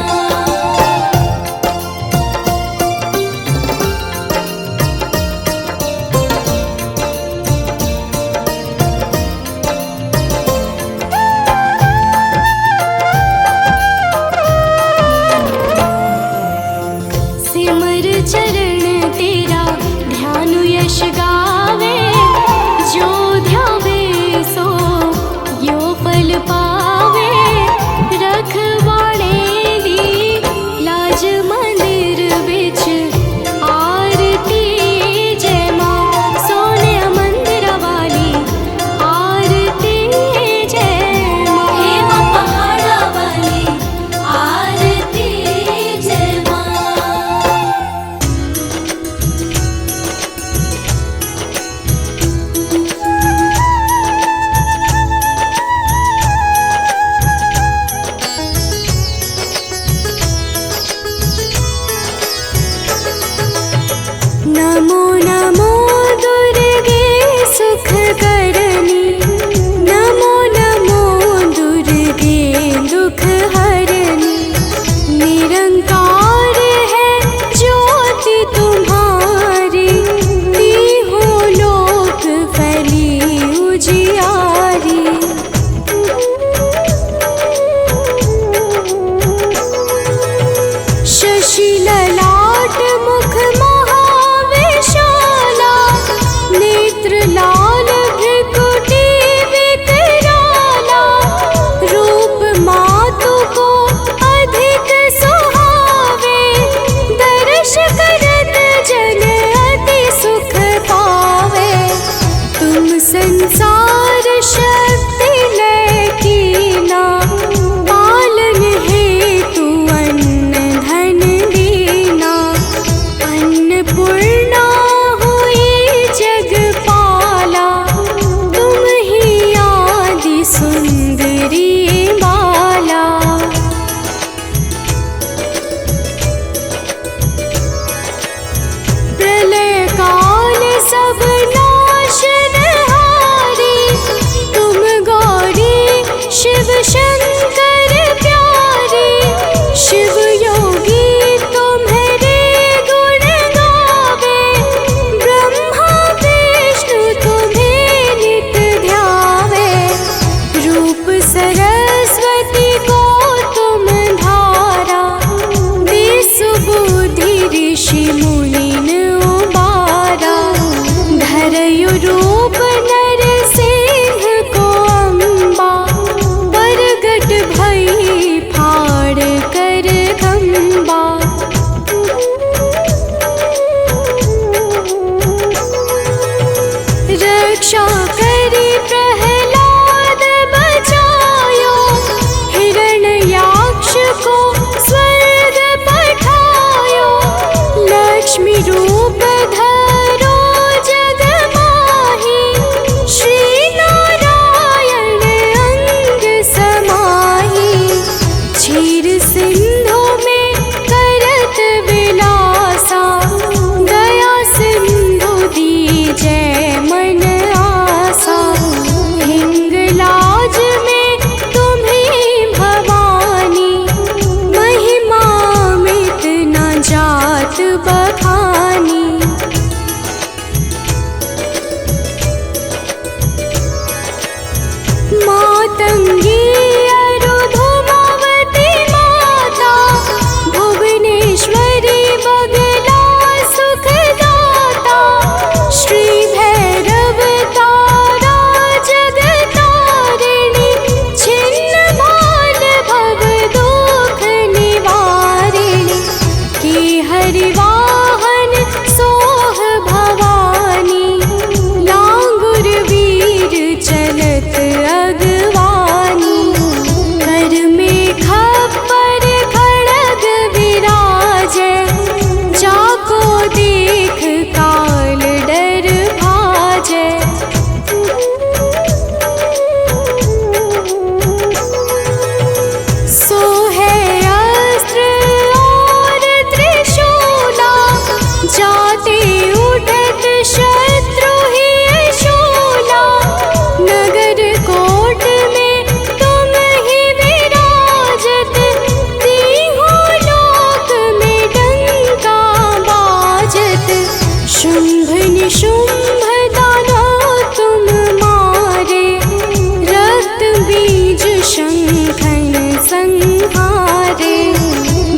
संहारे।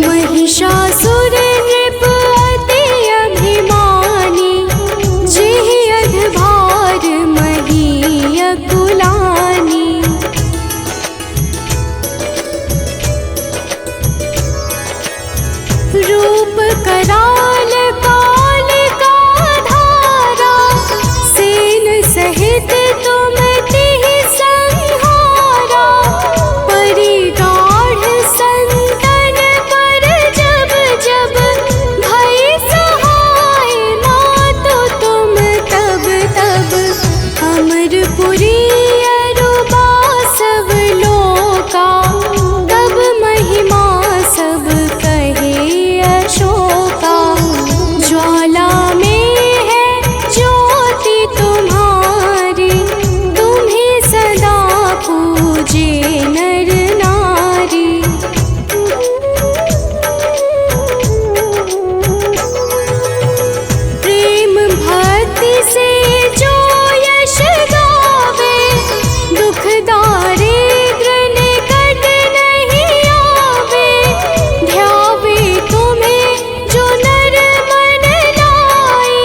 महिषासुर नृप अति अभिमानी, जेहि अधभार महीय कुलानी। रूप कराल काल का धारा, सेन सहित तुम तिहि संहारा। परिगाढ़ संतन पर जब जब भई सहाय, मातो तुम तब तब अमरपुरी अरुबा सब लोका। तब महिमा सब कहे अशोका। ज्वाला में है ज्योति तुम्हारी, तुम्हें सदा पूजे नर नारी। प्रेम भक्ति से जो यश गावे, दुख दारिद्र निकट नहीं आवे। ध्यावे तुम्हें जो नर मन लाई,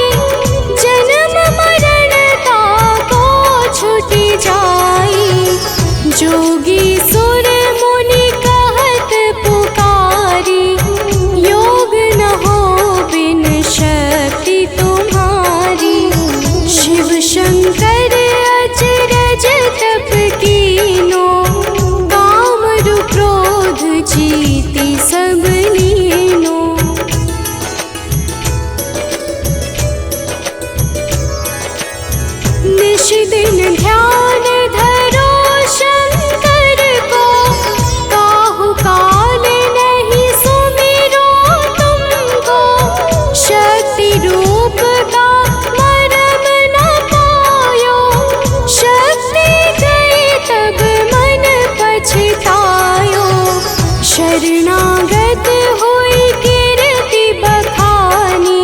जन्म मरण ताको छुटि जाई। जोगी सुर मुनि कहत पुकारी, योग न हो बिन शक्ति तुम्हारी। शिव शंकर अचरज तप कीनो, काम रु क्रोध जीति सब लीनो। निश दिन ध्यान धरो शंकर को, काहु काल नहीं सुमिरो तुमको। शक्ति रूप का मरम न पायो, शक्ति गई तब मन पछतायो। शरणागत हुई कीर्ति बखानी,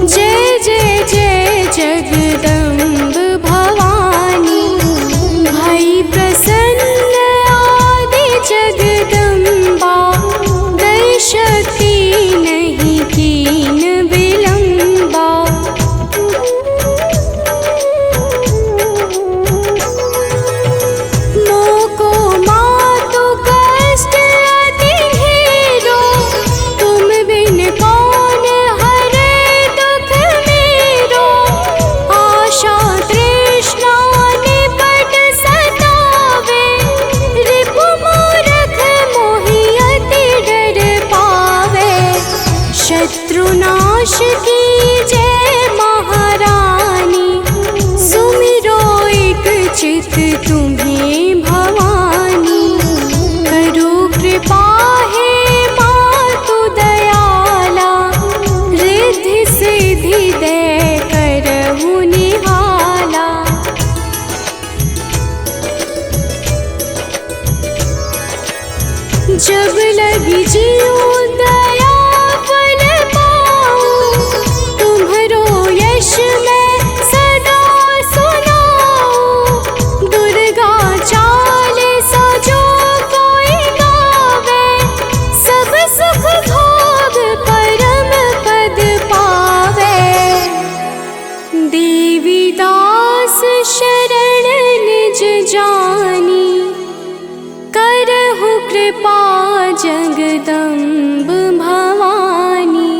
जय जय जय जगदम्ब भवानी। भई प्रसन्न आदि जगदम्बा, दई शक्ति नहीं कीन विलंबा। मोको मातु कष्ट अति ढेरो, तुम बिन कौन हरे दुख मेरो। आशा तृष्णा निपट सतावे, रिपु मूरख मोहि अति डर पावे। शत्रुनाश की जय महारानी, सुमिरो एक चित तुम्हें भवानी। करो कृपा हे मातु दयाला, रिद्धि सिद्धि दे करहु निहाला। जब लगी जीव दया फल पाऊं, तुम्हरो यश मैं सदा सुनाऊं। दुर्गा चालीसा जो कोई गावे, सब सुख भोग परम पद पावे। देवी दास शरण निज जानी, करहु कृपा जगदम्ब भवानी।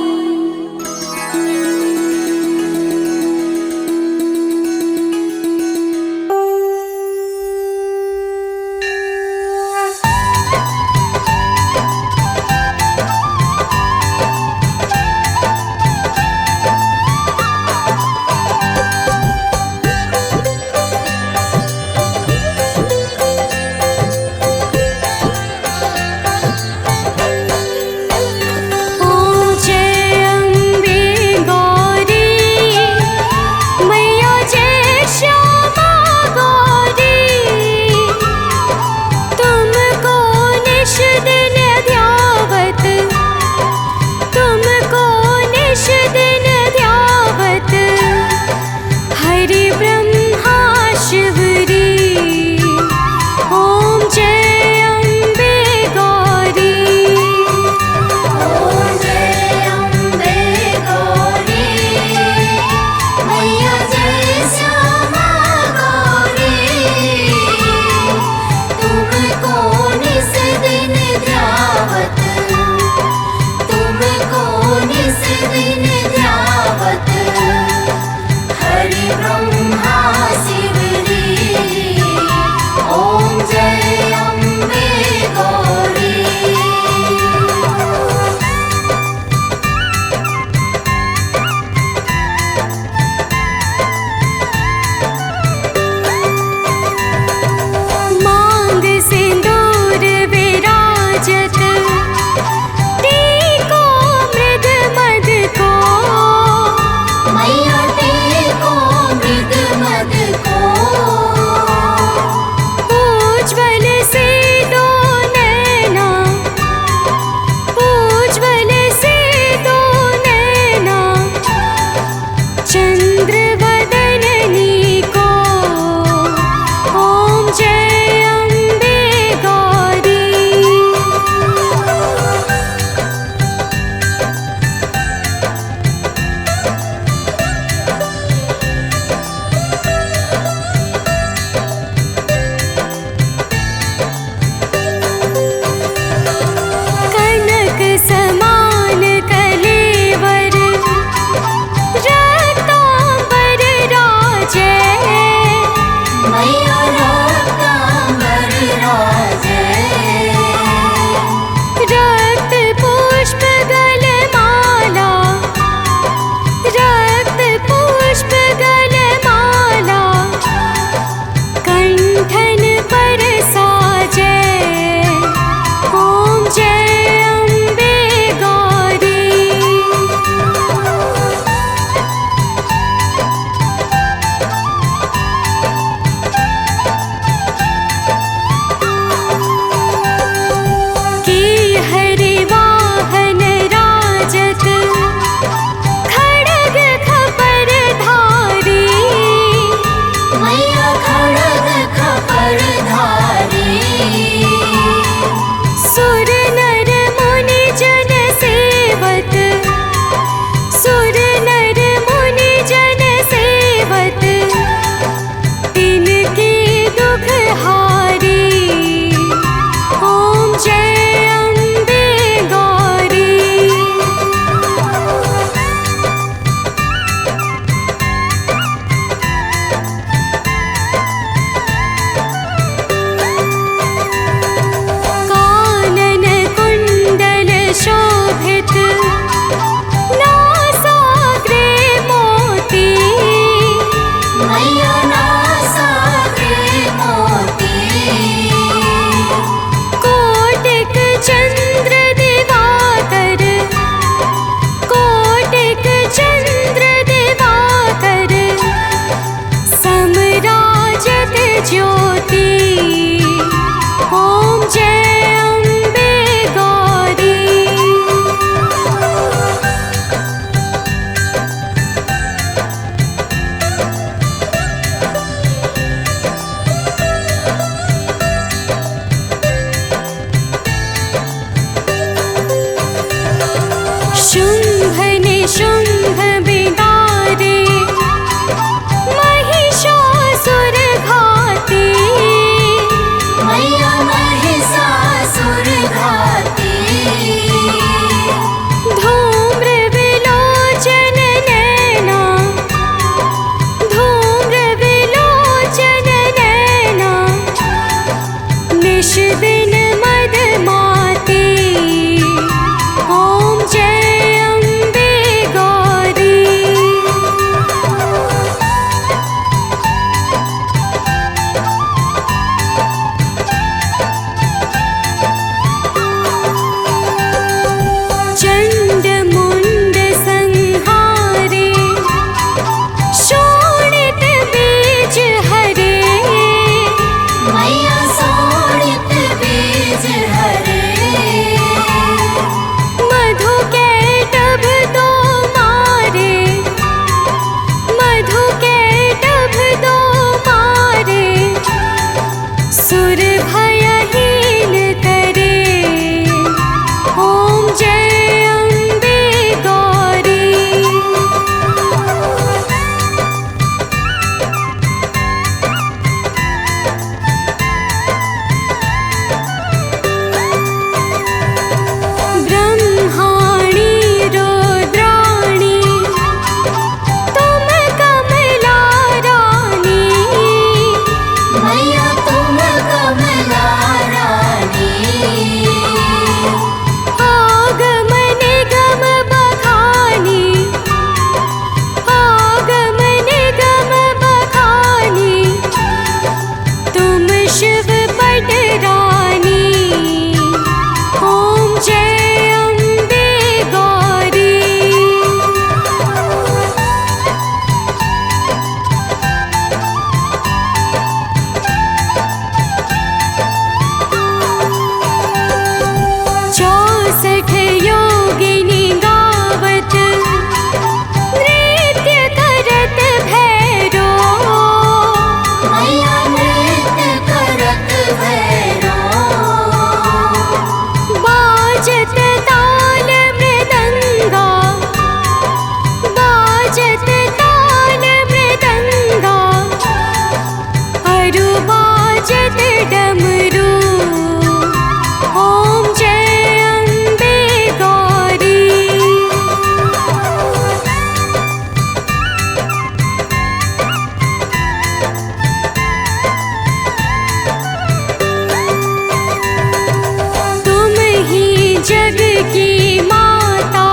जग की माता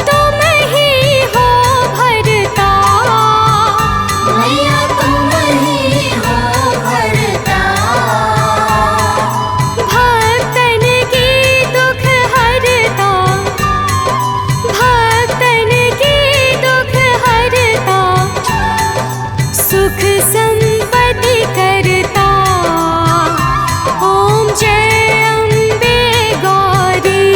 तुम ही हो भरता,
मैया तुम ही हो भरता।
भक्तन की दुख हरता, भक्तन की दुख हरता, सुख संपत्ति करता। ओम जय अम्बे गौरी।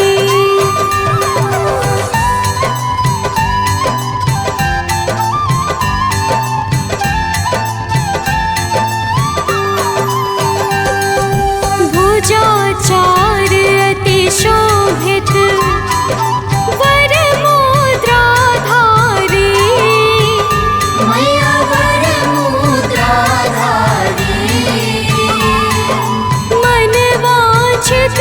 भुजाचार अति शोभित वर मुद्राधारी,
मैया वर मुद्राधारी।
मन वांछित